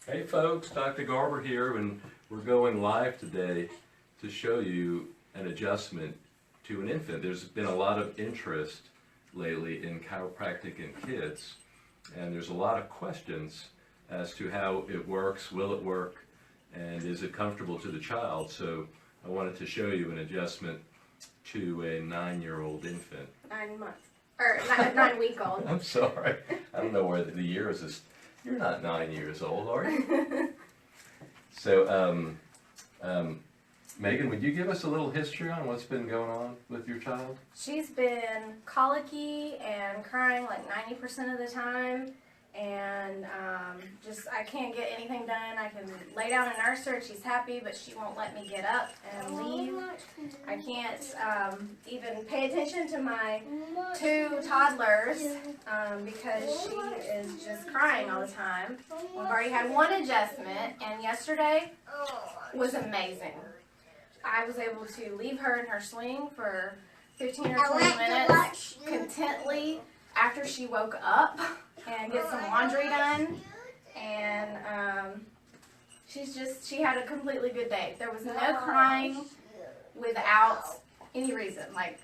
Hey folks, Dr. Garber here, and we're going live today to show you an adjustment to an infant. There's been a lot of interest lately in chiropractic in kids, and there's a lot of questions as to how it works, will it work, and is it comfortable to the child. So I wanted to show you an adjustment to a 9-year-old infant. 9 months, or 9-week-old. I'm sorry, I don't know where the year is. You're not 9 years old, are you? So, Megan, would you give us a little history on what's been going on with your child? She's been colicky and crying like 90% of the time, and I can't get anything done. I can lay down and nurse her, and she's happy, but she won't let me get up and leave. I can't even pay attention to my 2 toddlers because she is just crying all the time. We've already had 1 adjustment, and yesterday was amazing. I was able to leave her in her swing for 15 or 20 minutes contently after she woke up and get some laundry done, and she had a completely good day. There was no crying without any reason. Like,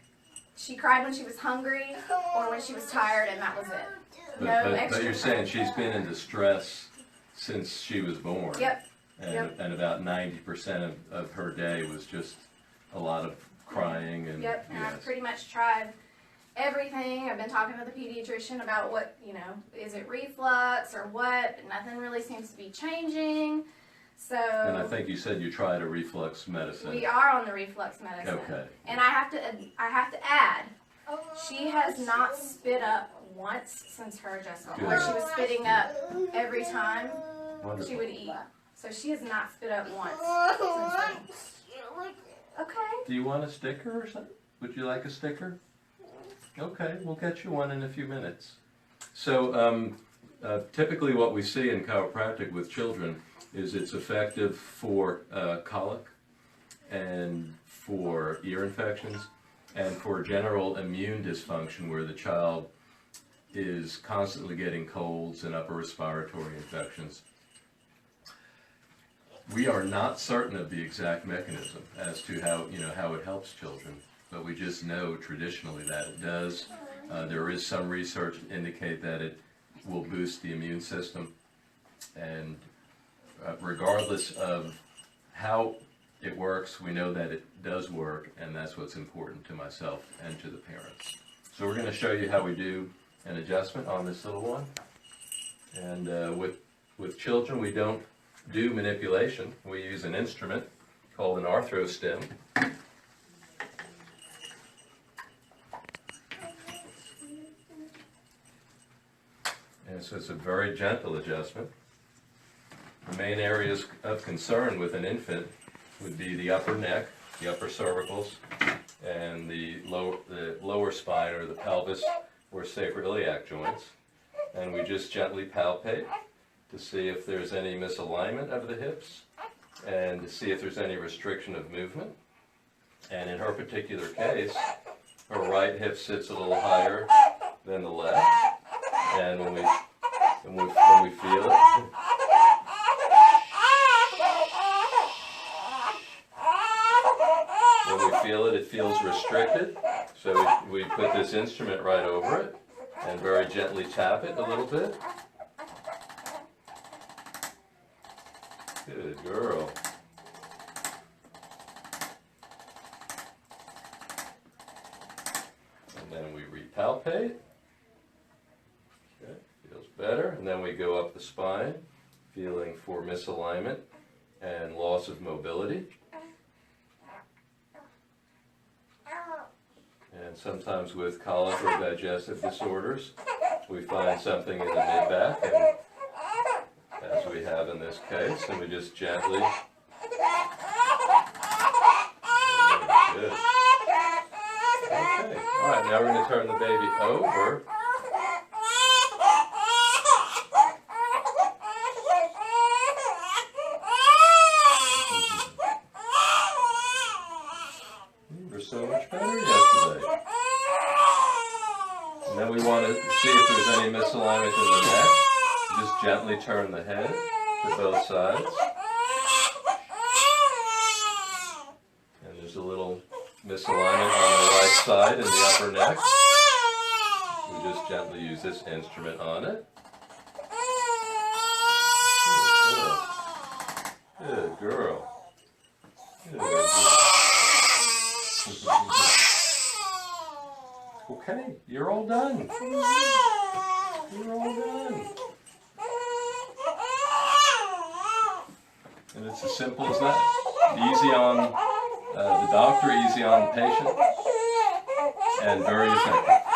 she cried when she was hungry or when she was tired, and that was it. But you're saying she's been in distress since she was born. Yep. And about 90% of her day was just a lot of crying. And yep, and yes. I've pretty much tried everything. I've been talking to the pediatrician about what, is it reflux or what? Nothing really seems to be changing. So, and I think you said you tried a reflux medicine. We are on the reflux medicine. Okay. And I have to add, she has not spit up once since her adjustment. Where she was spitting up every time she would eat. So she has not spit up once since then. Okay. Do you want a sticker or something? Would you like a sticker? Okay, we'll get you one in a few minutes. So typically what we see in chiropractic with children is it's effective for colic and for ear infections and for general immune dysfunction where the child is constantly getting colds and upper respiratory infections. We are not certain of the exact mechanism as to how it helps children, but we just know traditionally that it does. There is some research to indicate that it will boost the immune system, and regardless of how it works, we know that it does work, and that's what's important to myself and to the parents. So we're going to show you how we do an adjustment on this little one. And with children, we don't do manipulation. We use an instrument called an arthrostim. And so it's a very gentle adjustment. The main areas of concern with an infant would be the upper neck, the upper cervicals, and the lower spine or the pelvis or sacroiliac joints. And we just gently palpate to see if there's any misalignment of the hips and to see if there's any restriction of movement. And in her particular case, her right hip sits a little higher than the left. And when we feel it, it feels restricted. So we put this instrument right over it and very gently tap it a little bit. Good girl. And then we repalpate. Okay, feels better. And then we go up the spine, feeling for misalignment and loss of mobility. And sometimes with colic or digestive disorders, we find something in the mid-back, and as we have in this case, and we just gently. Good. Okay. All right, now we're going to turn the baby over. You were so much better yesterday. And then we want to see if there's any misalignment in the neck. Just gently turn the head to both sides. And there's a little misalignment on the right side in the upper neck. We just gently use this instrument on it. Good girl. Good girl. Okay, you're all done. You're all done. And it's as simple as that. Easy on the doctor, easy on the patient, and very effective.